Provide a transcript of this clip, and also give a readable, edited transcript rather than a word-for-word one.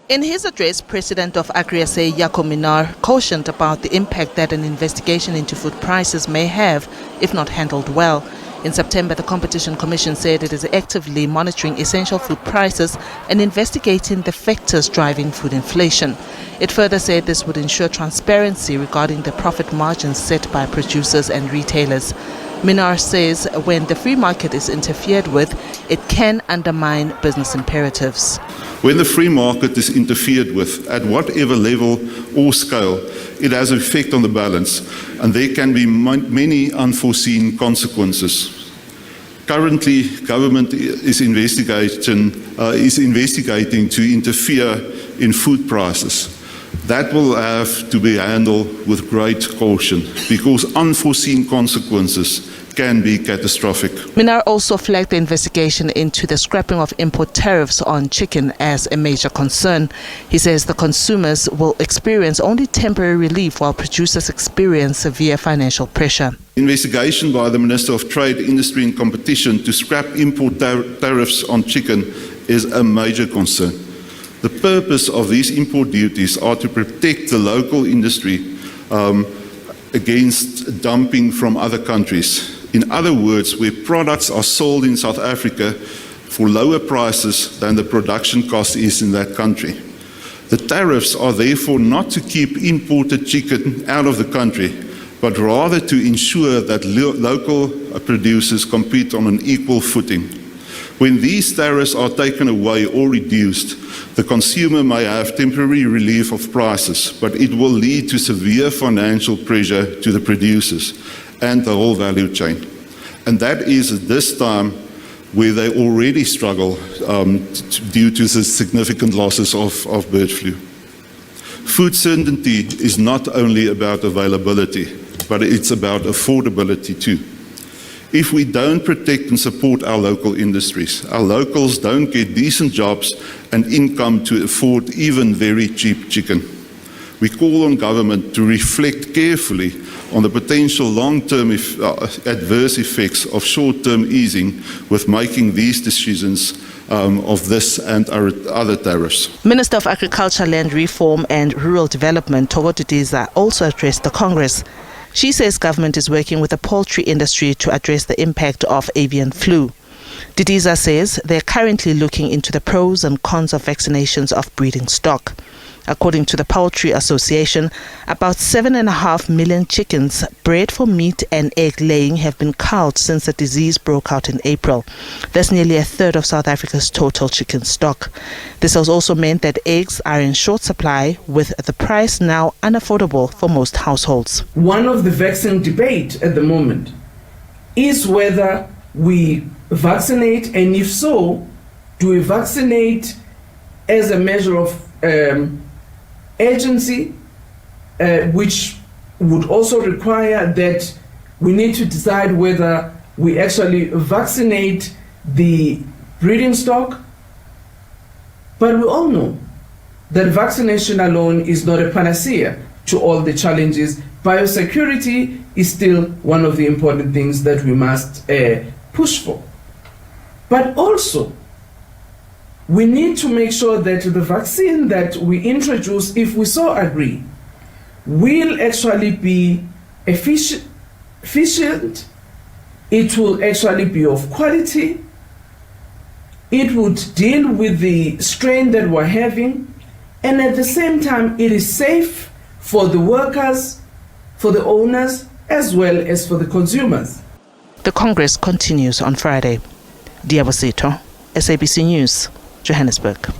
In his address, President of AGRI SA Minar cautioned about the impact that an investigation into food prices may have if not handled well. In September, the Competition Commission said it is actively monitoring essential food prices and investigating the factors driving food inflation. It further said this would ensure transparency regarding the profit margins set by producers and retailers. Minar says when the free market is interfered with, it can undermine business imperatives. When the free market is interfered with, at whatever level or scale, it has an effect on the balance, and there can be many unforeseen consequences. Currently, government is investigating to interfere in food prices. That will have to be handled with great caution because unforeseen consequences can be catastrophic. Minar also flagged the investigation into the scrapping of import tariffs on chicken as a major concern. He says the consumers will experience only temporary relief while producers experience severe financial pressure. Investigation by the Minister of Trade, Industry and Competition to scrap import tariffs on chicken is a major concern. The purpose of these import duties are to protect the local industry against dumping from other countries. In other words, where products are sold in South Africa for lower prices than the production cost is in that country. The tariffs are therefore not to keep imported chicken out of the country, but rather to ensure that local producers compete on an equal footing. When these tariffs are taken away or reduced, the consumer may have temporary relief of prices, but it will lead to severe financial pressure to the producers and the whole value chain. And that is at this time where they already struggle due to the significant losses of bird flu. Food certainty is not only about availability, but it's about affordability too. If we don't protect and support our local industries, our locals don't get decent jobs and income to afford even very cheap chicken. We call on government to reflect carefully on the potential long-term adverse effects of short-term easing with making these decisions of this and other tariffs. Minister of Agriculture, Land Reform and Rural Development, Didiza, also addressed the Congress. She says government is working with the poultry industry to address the impact of avian flu. Didiza says they're currently looking into the pros and cons of vaccinations of breeding stock. According to the Poultry Association, about 7.5 million chickens bred for meat and egg laying have been culled since the disease broke out in April. That's nearly a third of South Africa's total chicken stock. This has also meant that eggs are in short supply, with the price now unaffordable for most households. One of the vaccine debate at the moment is whether we vaccinate, and if so, do we vaccinate as a measure of urgency, which would also require that we need to decide whether we actually vaccinate the breeding stock. But we all know that vaccination alone is not a panacea to all the challenges. Biosecurity is still one of the important things that we must push for. But also, we need to make sure that the vaccine that we introduce, if we so agree, will actually be efficient, it will actually be of quality, it would deal with the strain that we're having, and at the same time it is safe for the workers, for the owners, as well as for the consumers. The Congress continues on Friday. Diabosito, SABC News, Johannesburg.